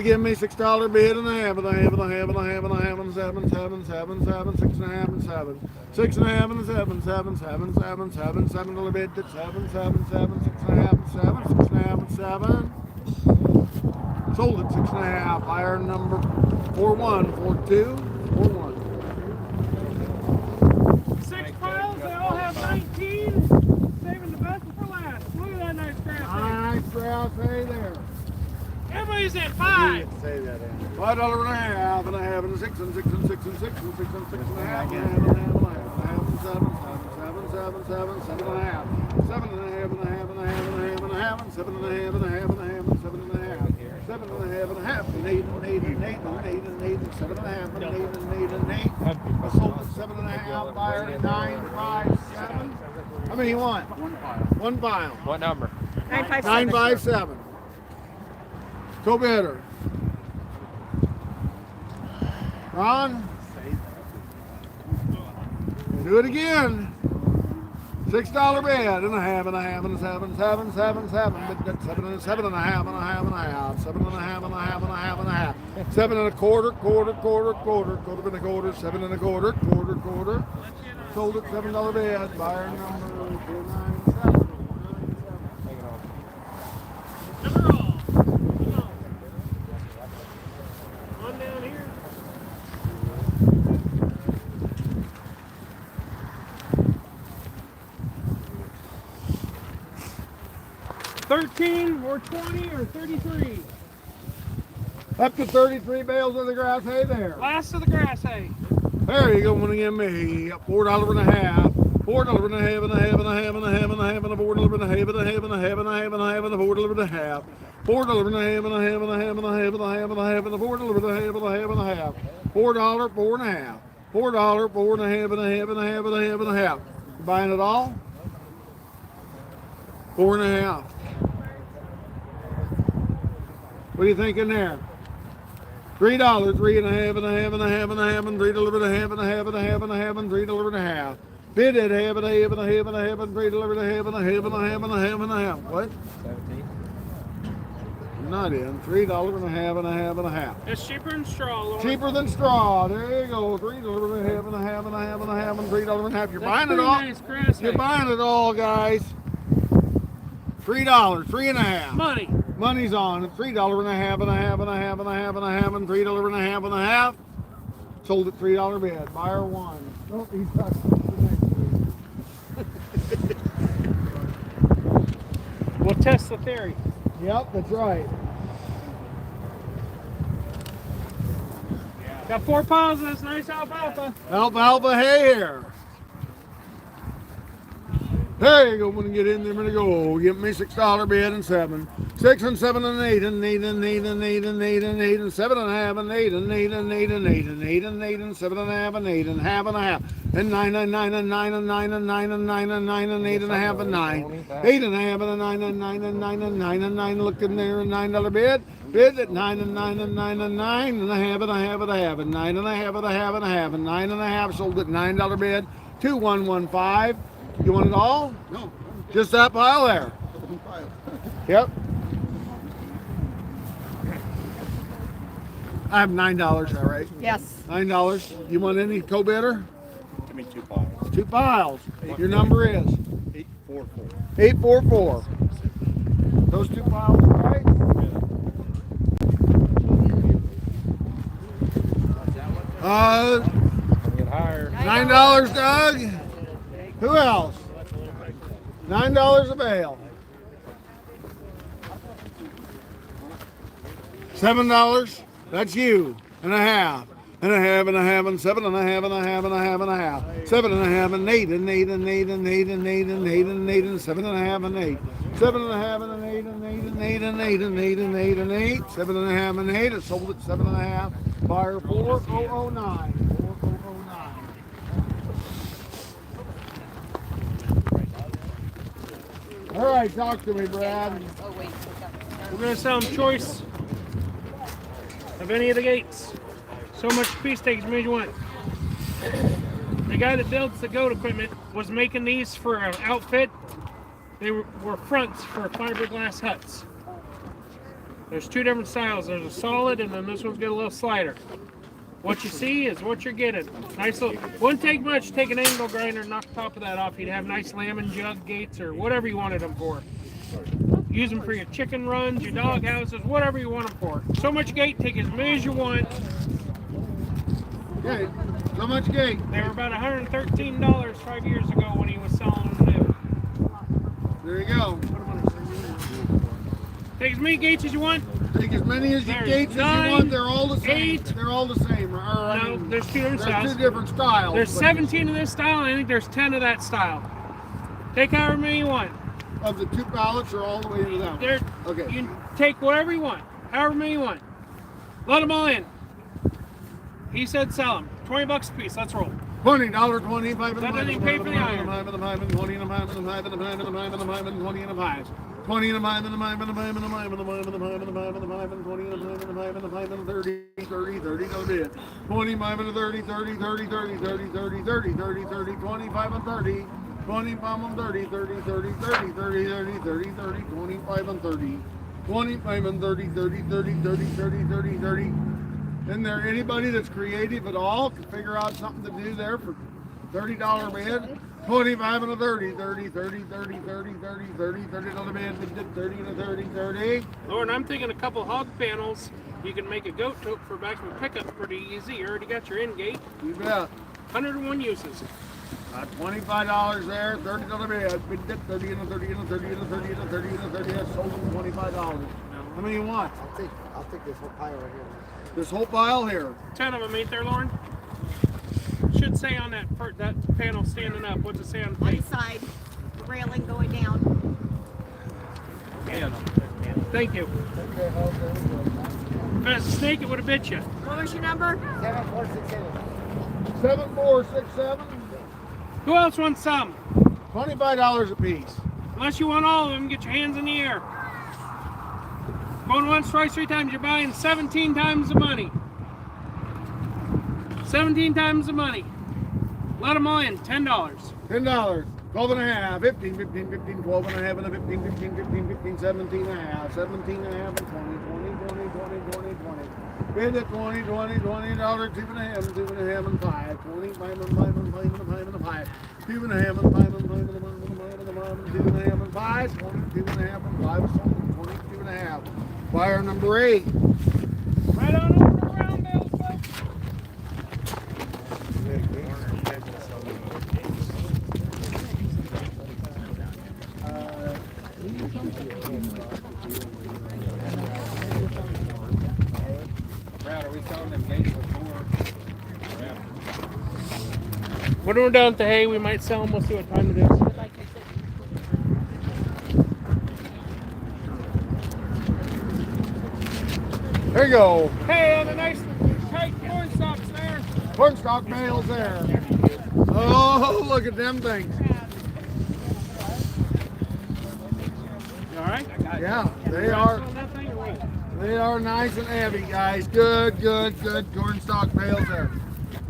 Speaker 3: Give me $6 bid and a half and a half and a half and a half and a half and 7, 7, 7, 7, 6 and a half and 7. 6 and a half and a 7, 7, 7, 7, 7, $7 bid at 7, 7, 7, 6 and a half and 7, 6 and a half and 7. Sold at 6 and a half. Buyer number 4142 41.
Speaker 1: 6 piles. They all have 19. Saving the best for last. Look at that nice grass.
Speaker 3: Nice grass hay there.
Speaker 1: Everybody's at 5.
Speaker 2: Say that, Andy.
Speaker 3: $5 and a half and a half and a 6 and 6 and 6 and 6 and 6 and 6 and a half and a half and a half and a half and 7, 7, 7, 7, 7 and a half. 7 and a half and a half and a half and a half and a half and 7 and a half and a half and a half and 7 and a half. 7 and a half and a half and 8 and 8 and 8 and 8 and 8 and 7 and a half and 8 and 8 and 8. I sold at 7 and a half. Buyer at 9, 5, 7. How many you want? One pile.
Speaker 4: What number?
Speaker 3: 957. Go better. Ron? Do it again. $6 bid and a half and a half and a 7, 7, 7, 7. But that's 7 and a 7 and a half and a half and a half. 7 and a half and a half and a half and a half. 7 and a quarter, quarter, quarter, quarter, quarter and a quarter, 7 and a quarter, quarter, quarter. Sold at $7 bid. Buyer number 497.
Speaker 1: Number all. On down here. $13 or $20 or $33.
Speaker 3: Up to 33 bales of the grass hay there.
Speaker 1: Last of the grass hay.
Speaker 3: There you go, want to give me $4 and a half. $4 and a half and a half and a half and a half and a half and a $4 and a half and a half and a half and a half and a half and a $4 and a half. $4 and a half and a half and a half and a half and a half and a half and a $4 and a half and a half and a half. $4, 4 and a half. $4 $4, 4 and a half and a half and a half and a half and a half. You buying it all? 4 and a half. What do you think in there? $3, 3 and a half and a half and a half and a half and $3 and a half and a half and a half and a half and $3 and a half. Bid it half and a half and a half and a half and $3 and a half and a half and a half and a half and a half. What?
Speaker 4: 17.
Speaker 3: You're not in. $3 and a half and a half and a half.
Speaker 1: It's cheaper than straw, Lord.
Speaker 3: Cheaper than straw. There you go. $3 and a half and a half and a half and a half and $3 and a half. You're
Speaker 1: That's
Speaker 3: buying it
Speaker 1: pretty
Speaker 3: all.
Speaker 1: nice grass
Speaker 3: You're
Speaker 1: hay.
Speaker 3: buying it all, guys. $3, 3 and a half.
Speaker 1: Money.
Speaker 3: Money's on it. $3 and a half and a half and a half and a half and a half and $3 and a half and a half. Sold at $3 bid. Buyer one. Nope, he's got
Speaker 1: We'll test the theory.
Speaker 3: Yep, that's right.
Speaker 1: Got 4 piles of this nice alfalfa.
Speaker 3: Alfalfa hay here. There you go. I'm gonna get in there. I'm gonna go. Give me $6 bid and 7. 6 and 7 and 8 and 8 and 8 and 8 and 8 and 8 and 7 and a half and 8 and 8 and 8 and 8 and 8 and 8 and 7 and a half and 8 and half and a half and 9 and 9 and 9 and 9 and 9 and 9 and 9 and 8 and a half and 9. 8 and a half and a 9 and 9 and 9 and 9 and 9. Look in there and $9 bid. Bid at 9 and 9 and 9 and 9 and a half and a half and a half and 9 and a half and a half and a half and 9 and a half. Sold at $9 bid. 2115. You want it all?
Speaker 2: No.
Speaker 3: Just that pile there. Yep. I have $9, all right?
Speaker 6: Yes.
Speaker 3: $9. You want any co-bidder?
Speaker 2: Give me 2 piles.
Speaker 3: 2 piles. Your number is
Speaker 2: 844.
Speaker 3: 844. Those 2 piles, all right?
Speaker 4: Get higher.
Speaker 3: $9, Doug. Who else? $9 a bale. $7. That's you. And a half. And a half and a half and 7 and a half and a half and a half and a half. 7 and a half and 8 and 8 and 8 and 8 and 8 and 8 and 8 and 7 and a half and 8. 7 and a half and an 8 and 8 and 8 and 8 and 8 and 8 and 8. 7 and a half and 8. It sold at 7 and a half. Buyer 4009. 4009. All right, talk to me, Brad.
Speaker 6: Oh, wait.
Speaker 1: We're going to sell them choice of any of the gates. So much a piece, takes me as you want. The guy that builds the goat equipment was making these for an outfit. They were fronts for fiberglass huts. There's 2 different styles. There's a solid, and then this one's got a little slider. What you see is what you're getting. Nice little. Wouldn't take much to take an angle grinder and knock the top of that off. You'd have nice lamb and jug gates or whatever you wanted them for. Use them for your chicken runs, your dog houses, whatever you want them for. So much gate, take as many as you want.
Speaker 3: Okay, so much gate.
Speaker 1: They were about $113 5 years ago when he was selling them new.
Speaker 3: There you go.
Speaker 1: Take as many gates as you want.
Speaker 3: Take as many as you
Speaker 1: There's
Speaker 3: gates as you
Speaker 1: 9,
Speaker 3: want. They're all the same.
Speaker 1: 8.
Speaker 3: They're all the same. Or, I
Speaker 1: No,
Speaker 3: mean,
Speaker 1: there's 2 different
Speaker 3: there's
Speaker 1: styles.
Speaker 3: 2 different styles.
Speaker 1: There's
Speaker 3: but
Speaker 1: 17 of this style, and I think there's 10 of that style. Take however many you want.
Speaker 3: Of the 2 pallets or all the way to them.
Speaker 1: There,
Speaker 3: Okay.
Speaker 1: You can take whatever you want, however many you want. Let them all in. He said sell them. $20 a piece. Let's roll.
Speaker 3: $20, 25 and
Speaker 1: That doesn't even pay for the iron.
Speaker 3: 5 and a 5 and 20 and a 5 and a 5 and a 5 and a 5 and a 5 and 20 and a 5. 20 and a 5 and a 5 and a 5 and a 5 and a 5 and a 5 and a 5 and a 5 and 20 and a 5 and a 5 and a 5 and a 30, 30, 30, no bid. 25 and a 30, 30, 30, 30, 30, 30, 30, 30, 30, 25 and 30. 25 and 30, 30, 30, 30, 30, 30, 30, 30, 25 and 30. 25 and 30, 30, 30, 30, 30, 30, 30. Isn't there anybody that's creative at all can figure out something to do there for $30 bid? 25 and a 30, 30, 30, 30, 30, 30, 30, $30 bid. We did 30 and a 30, 30.
Speaker 1: Lord, I'm thinking a couple hog panels. You can make a goat tote for back from pickup pretty easy. You already got your end gate.
Speaker 3: You bet.
Speaker 1: 101 uses.
Speaker 3: $25 there, $30 bid. We did 30 and a 30 and a 30 and a 30 and a 30 and a 30. That's sold them $25. How many you want?
Speaker 2: I'll take this whole pile right here.
Speaker 3: This whole pile here.
Speaker 1: 10 of them, ain't there, Lauren? Should say on that panel standing up. What's it say on the
Speaker 8: One
Speaker 1: plate?
Speaker 8: side, railing going down.
Speaker 1: Thank you. If it was a snake, it would have bit you.
Speaker 8: What was your number?
Speaker 2: 7468.
Speaker 3: 7467.
Speaker 1: Who else wants some?
Speaker 3: $25 a piece.
Speaker 1: Unless you want all of them, get your hands in the air. Going once, twice, 3 times, you're buying 17 times the money. 17 times the money. Let them all in, $10.
Speaker 3: $10. 12 and a half, 15, 15, 15, 12 and a half, and a 15, 15, 15, 15, 17 and a half, 17 and a half, and 20, 20, 20, 20, 20. Bid at 20, 20, $20, 2 and a half, and 2 and a half, and 5, 20, 5 and 5 and 5 and 5 and 5, 2 and a half, and 5 and 5 and 5 and 5 and 5 and 2 and a half, and 5, 22 and a half, and 5, 22 and a half. Buyer number 8.
Speaker 1: Right on over to round bales, folks.
Speaker 5: Brad, are we selling them gates before?
Speaker 1: When we're done with the hay, we might sell them. We'll see what time it is.
Speaker 3: There you go.
Speaker 1: Hey, on a nice tight corn stalks there.
Speaker 3: Cornstalk bales there. Oh, look at them things.
Speaker 1: You all right?
Speaker 3: Yeah, they are.
Speaker 1: On that thing or what?
Speaker 3: They are nice and heavy, guys. Good cornstalk bales there.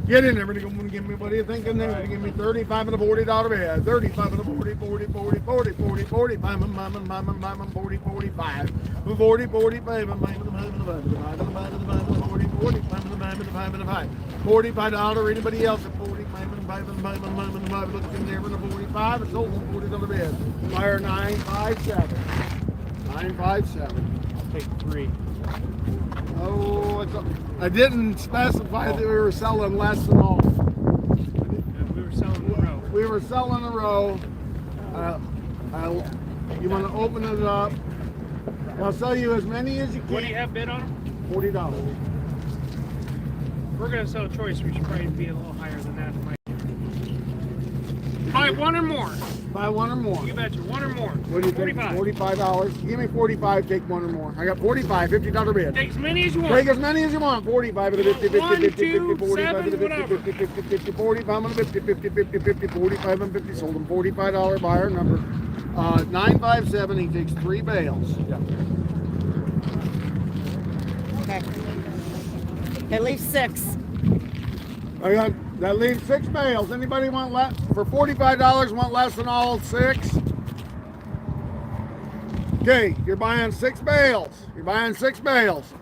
Speaker 3: Get in there. We're going to give me, what do you think in there? They're going to give me $35 and a $40 bed. 35 and a 40, 40, 40, 40, 40, 40, 5 and 5 and 5 and 5 and 40, 45. 40, 45 and 5 and 5 and 5 and 5 and 5 and 5 and 5 and 40, 40, 5 and 5 and 5 and 5. $45. Anybody else at 45 and 5 and 5 and 5 and 5? Look in there for the 45. It's sold on $40 bed. Buyer 957. 957.
Speaker 1: I'll take 3.
Speaker 3: Oh, I didn't specify that we were selling less than all.
Speaker 1: We were selling in a row.
Speaker 3: We were selling a row. You want to open it up? I'll sell you as many as you can.
Speaker 1: What do you have bid on them?
Speaker 3: $40.
Speaker 1: If we're going to sell a choice, we should probably be a little higher than that. Buy 1 or more.
Speaker 3: Buy 1 or more.
Speaker 1: You betcha. 1 or more.
Speaker 3: What do you think?
Speaker 1: 45.
Speaker 3: $45. Give me 45. Take 1 or more. I got 45. $50 bid.
Speaker 1: Take as many as you want.
Speaker 3: Take as many as you want. 45 of the 50, 50,
Speaker 1: 1,
Speaker 3: 50,
Speaker 1: 2,
Speaker 3: 50, 45 of the 50,
Speaker 1: 7,
Speaker 3: 50, 50, 50, 45 on the 50, 50, 50, 50, 45 and 50. Sold him $45 buyer number 957. He takes 3 bales.
Speaker 8: Okay. At least 6.
Speaker 3: I got that leaves 6 bales. Anybody want less for $45? Want less than all 6? Okay, you're buying 6 bales. You're buying 6 bales.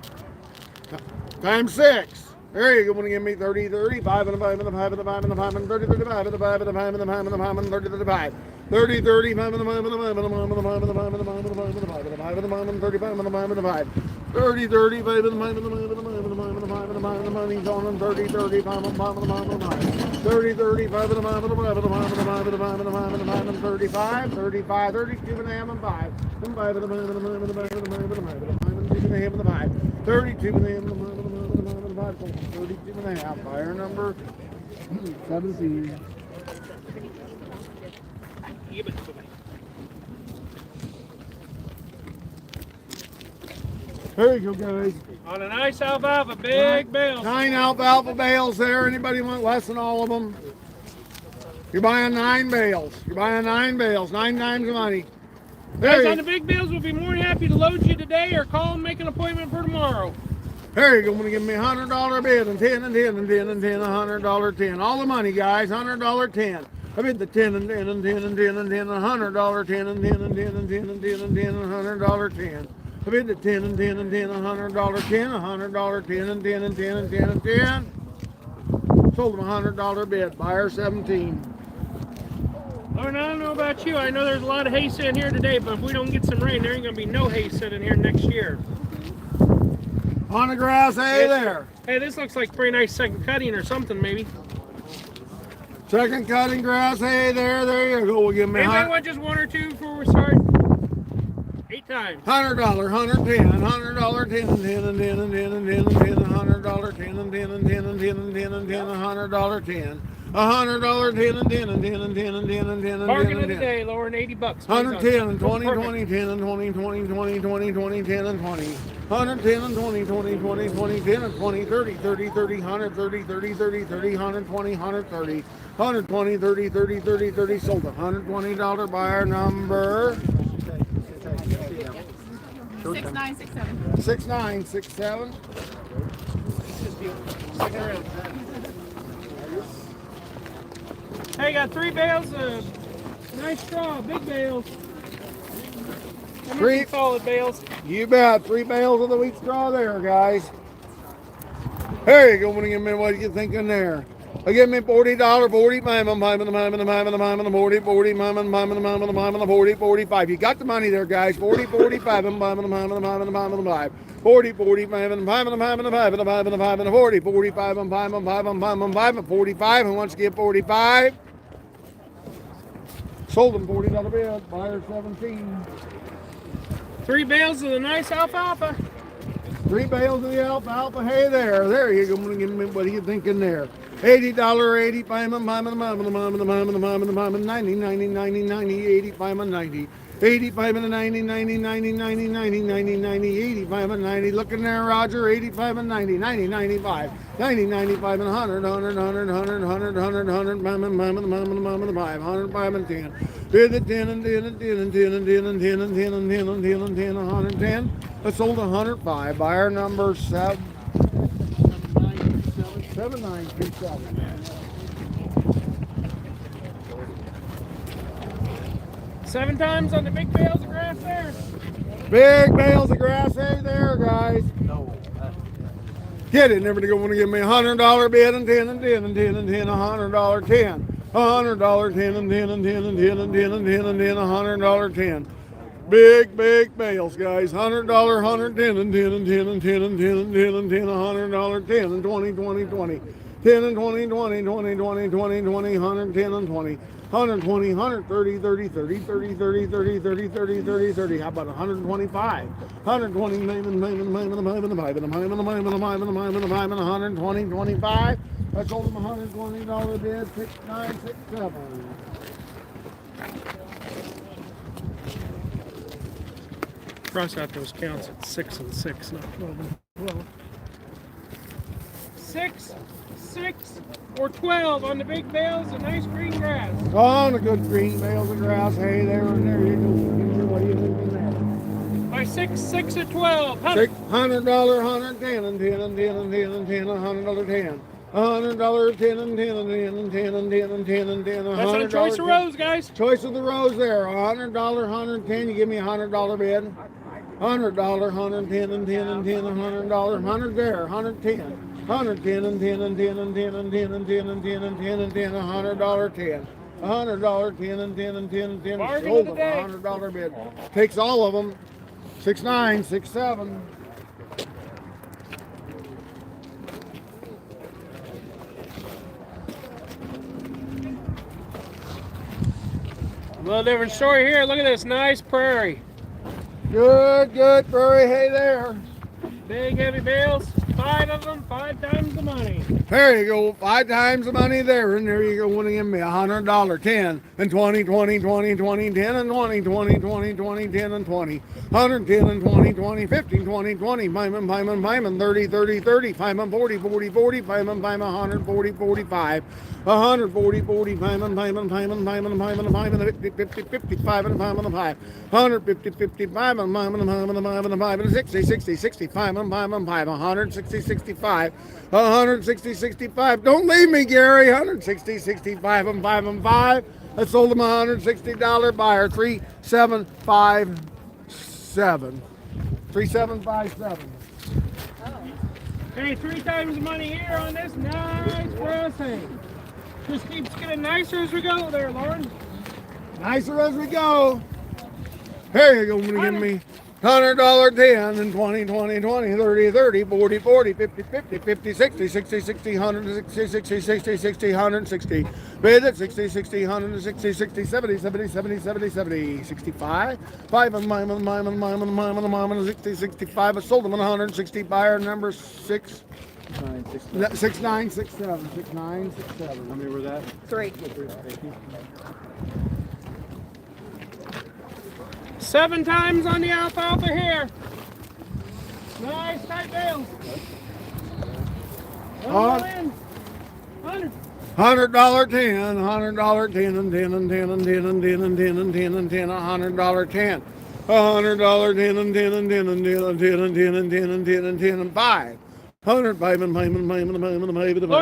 Speaker 3: Times 6. There you go. Want to give me 30, 35 and a 5 and a 5 and a 5 and a 5 and 30, 35 and a 5 and a 5 and a 5 and a 5 and 30, 35. 30, 35 and a 5 and a 5 and a 5 and a 5 and a 5 and a 5 and a 5 and a 5 and a 5 and a 5 and 35 and a 5 and a 5. 30, 35 and a 5 and a 5 and a 5 and a 5 and a 5 and a 5 and a 5. He's on 30, 35 and a 5 and a 5 and a 5. 30, 35 and a 5 and a 5 and a 5 and a 5 and a 5 and a 5 and a 5 and 35, 35, 32 and a half and 5. And 5 and a 5 and a 5 and a 5 and a 5 and a 5 and a 5 and a 5 and a half and a 5. 32 and a half and a 5 and a 5 and a 5 and a 5. 32 and a half. Buyer number 17.
Speaker 1: Give it to me.
Speaker 3: There you go, guys.
Speaker 1: On a nice alfalfa, big bales.
Speaker 3: 9 alfalfa bales there. Anybody want less than all of them? You're buying 9 bales. You're buying 9 bales. 9 times the money.
Speaker 1: Guys
Speaker 3: There
Speaker 1: on the big bales, we'll be more than happy to load you today or call and make an appointment for tomorrow.
Speaker 3: you go. Want to give me $100 bid and 10 and 10 and 10 and 10, $100 10. All the money, guys. $100 10. I bid the 10 and 10 and 10 and 10 and 10, $100 10 and 10 and 10 and 10 and 10 and 10 and $100 10. I bid the 10 and 10 and 10, $100 10, $100 10 and 10 and 10 and 10 and 10. Sold him $100 bid. Buyer 17.
Speaker 1: Lauren, I don't know about you. I know there's a lot of hay sitting here today, but if we don't get some rain, there ain't going to be no hay sitting here next year.
Speaker 3: On the grass hay there.
Speaker 1: Hey, this looks like pretty nice second cutting or something, maybe.
Speaker 3: Second cutting grass hay there. There you go. We'll give me
Speaker 1: Anybody want just 1 or 2 before we start? 8 times.
Speaker 3: $100, $110, $100 10 and 10 and 10 and 10 and 10 and 10, $100 10 and 10 and 10 and 10 and 10 and 10, $100 10. $100 10 and 10 and 10 and 10 and 10 and 10 and 10
Speaker 1: Bargain
Speaker 3: and
Speaker 1: of the
Speaker 3: 10.
Speaker 1: day, lowering $80.
Speaker 3: 110 and 20,
Speaker 1: Perfect.
Speaker 3: 20, 10 and 20, 20, 20, 20, 20, 10 and 20. 110 and 20, 20, 20, 20, 10 and 20, 30, 30, 30, 100, 30, 30, 30, 30, 120, 130, 120, 30, 30, 30, 30, sold $120 buyer number
Speaker 6: 6967.
Speaker 3: 6967.
Speaker 1: Hey, got 3 bales of nice straw, big bales. How
Speaker 3: Three.
Speaker 1: many solid bales?
Speaker 3: You bet. 3 bales of the wheat straw there, guys. There you go. What are you thinking there? Give me $40, 40, 40, 45. You got the money there, guys. 40, 45, 40, 40, 45, 45. Who wants to get 45? Sold them $40 bid. Buyer 17.
Speaker 1: 3 bales of the nice alfalfa.
Speaker 3: 3 bales of the alfalfa hay there. There you go. What are you thinking there? $80, 80, 90, 90, 90, 90, 85 and 90. 85 and 90, 90, 90, 90, 90, 90, 90, 85 and 90. Looking there, Roger. 85 and 90, 90, 95, 90, 95 and 100, 100, 100, 100, 100, 100, 100, 105 and 10. Did the 10 and 10 and 10 and 10 and 10 and 10 and 10 and 10 and 10 and 10 and 110. I sold 105. Buyer number 7927.
Speaker 1: 7 times on the big bales of grass there.
Speaker 3: Big bales of grass hay there, guys. Get it. Never to go want to give me $100 bid and 10 and 10 and 10 and 10, $100 10. $100 10 and 10 and 10 and 10 and 10 and 10 and 10, $100 10. Big bales, guys. $100, 110 and 10 and 10 and 10 and 10 and 10 and 10, $100 10 and 20, 20, 20. 10 and 20, 20, 20, 20, 20, 20, 110 and 20. 120, 130, 30, 30, 30, 30, 30, 30, 30, 30, 30. How about 125? 120, 120, 25. I sold them $120 bid, 6967.
Speaker 1: Cross out those counts at 6 and 6, not 12 and 12. 6, 6, or 12 on the big bales of nice green grass.
Speaker 3: On the good green bales of grass hay there, and there you go. What do you think there?
Speaker 1: By 6, 6 or 12.
Speaker 3: $100, 110 and 10 and 10 and 10 and 10, $100 10. $100 10 and 10 and 10 and 10 and 10 and 10 and 10.
Speaker 1: That's on choice of rows, guys.
Speaker 3: Choice of the rows there. $100, 110. You give me $100 bid. $100, 110 and 10 and 10, $100, 100 there, 110. 110 and 10 and 10 and 10 and 10 and 10 and 10 and 10 and 10, $100 10. $100 10 and 10 and 10 and 10.
Speaker 1: Bargain
Speaker 3: Sold
Speaker 1: of
Speaker 3: them,
Speaker 1: the day.
Speaker 3: $100 bid. Takes all of them. 6967.
Speaker 1: A little different story here. Look at this nice prairie.
Speaker 3: Good prairie hay there.
Speaker 1: Big heavy bales. 5 of them, 5 times the money.
Speaker 3: There you go, 5 times the money there, and there you go, want to give me $100, 10 and 20, 20, 20, 20, 10 and 20, 20, 20, 20, 10 and 20, 110 and 20, 20, 15, 20, 20, 5 and 30, 30, 30, 5 and 40, 40, 40, 5 and 140, 45, 140, 40, 5 and 50, 50, 5 and 5 and 5, 150, 55 and 5 and 60, 60, 65 and 5 and 5, 160, 65, 160, 65. Don't leave me, Gary. 160, 65 and 5 and 5. I sold them $160 buyer. 3757. 3757.
Speaker 1: Hey, 3 times the money here on this nice grass hay. Just keeps getting nicer as we go there, Lauren.
Speaker 3: Nicer as we go. Here you go. Give me $100 10 and 20, 20, 20, 30, 30, 40, 40, 50, 50, 50, 60, 60, 60, 100, 60, 60, 60, 60, 160. Bid at 60, 60, 160, 60, 70, 70, 70, 70, 70, 65. 5 and mime, 60, 65. I sold them at 160. Buyer number 6. 6967. 6967.
Speaker 4: How many were that?
Speaker 8: 3.
Speaker 1: 7 times on the alfalfa here. Nice tight bales.
Speaker 3: $100 10, $100 10 and 10 and 10 and 10 and 10 and 10 and 10 and 10, $100 10. $100 10 and 10 and 10 and 10 and 10 and 10 and 10 and 10 and 10 and 5. 100
Speaker 1: Lord,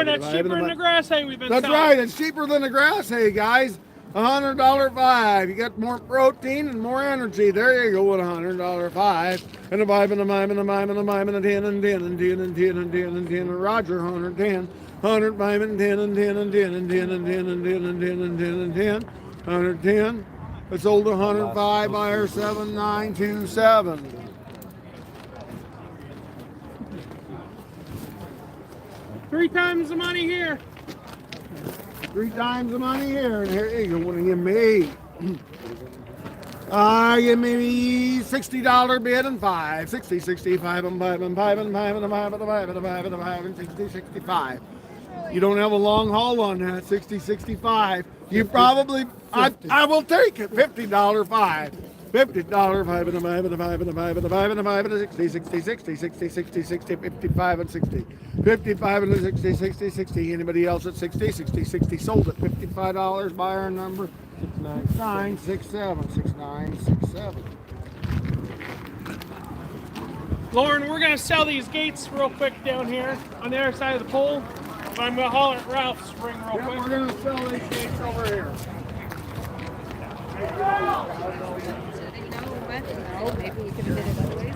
Speaker 1: that's cheaper than the grass hay we've been
Speaker 3: That's
Speaker 1: selling.
Speaker 3: right, it's cheaper than the grass hay, guys. $100 5. You get more protein and more energy. There you go with $100 5. And a 5 and a mime and a mime and a mime and a 10 and 10 and 10 and 10 and 10 and 10 and Roger 110. 100 5 and 10 and 10 and 10 and 10 and 10 and 10 and 10 and 10 and 10. 110. It's sold 105 buyer 7927.
Speaker 1: 3 times the money here.
Speaker 3: 3 times the money here, and here you go. What do you give me? Give me $60 bid and 5. 60, 65 and 5 and 5 and 5 and 5 and 5 and 5 and 5 and 60, 65. You don't have a long haul on that. 60, 65. You probably, I will take it. $50 5. $50 5 and a 5 and a 5 and a 5 and a 5 and a 5 and a 60, 60, 60, 60, 60, 60, 55 and 60. 55 and a 60, 60, 60. Anybody else at 60, 60, 60? Sold at $55. Buyer number 6967. 6967.
Speaker 1: Lauren, we're going to sell these gates real quick down here on the other side of the pole. But I'm going to haul at Ralph's Spring real
Speaker 3: Yeah,
Speaker 1: quick.
Speaker 3: we're going to sell these gates over here.
Speaker 6: Maybe we could have did it other ways.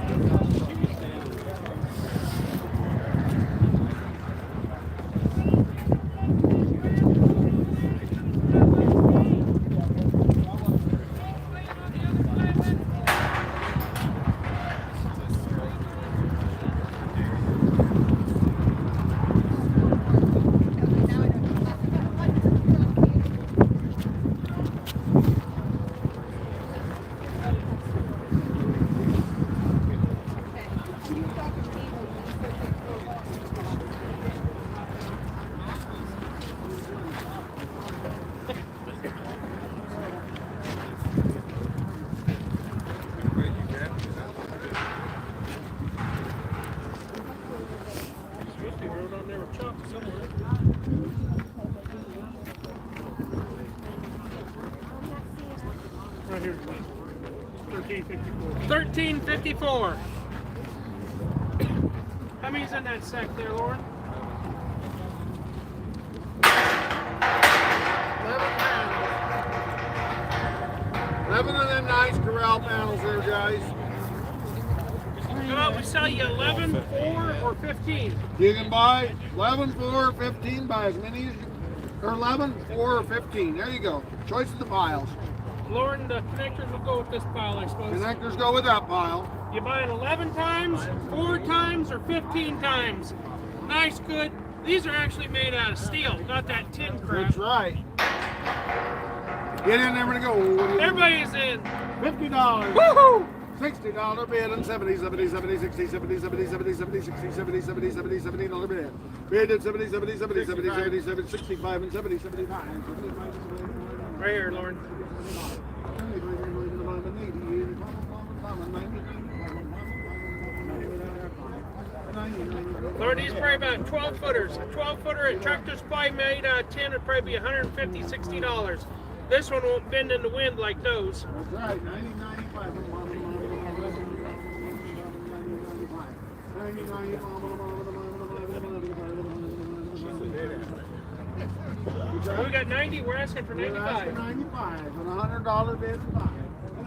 Speaker 1: Right here. 1354. How many's in that sack there, Lauren?
Speaker 3: 11 of them nice corral panels there, guys.
Speaker 1: How about we sell you 11, 4, or 15?
Speaker 3: You can buy 11, 4, 15, buy as many as you, or 11, 4, or 15. There you go. Choice of the piles.
Speaker 1: Lauren, the connectors will go with this pile, I suppose.
Speaker 3: Connectors go with that pile.
Speaker 1: You buy it 11 times, 4 times, or 15 times. Nice, good. These are actually made out of steel, not that tin crap.
Speaker 3: That's right. Get in there and go.
Speaker 1: Everybody's in.
Speaker 3: $50.
Speaker 1: Woohoo!
Speaker 3: $60 bid and 70, 70, 70, 60, 70, 70, 70, 70, 60, 70, 70, 70, $70 bid. Bid at 70, 70, 70, 70, 70, 70, 65 and 70, 75.
Speaker 1: Right here, Lauren. Lauren, these are probably about 12 footers. A 12 footer at Tractor Supply made out of tin would probably be $150, $60. This one won't bend in the wind like those.
Speaker 3: That's right, 90, 95.
Speaker 1: We got 90, we're asking for 95.
Speaker 3: 95 and $100 bid and $5.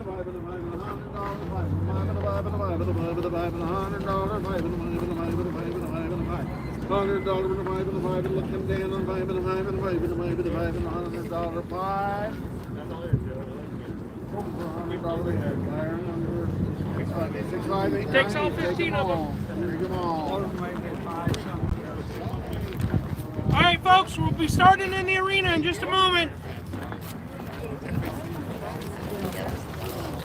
Speaker 3: $100 look them down on $5 and $5 and $5 and $5 and $5 and $100 $5. $100 buyer number 60, 5, 8,
Speaker 1: Takes
Speaker 3: 9,
Speaker 1: all
Speaker 3: take
Speaker 1: 15
Speaker 3: them
Speaker 1: of them.
Speaker 3: all. Take them all.
Speaker 1: All right, folks, we'll be starting in the arena in just a moment.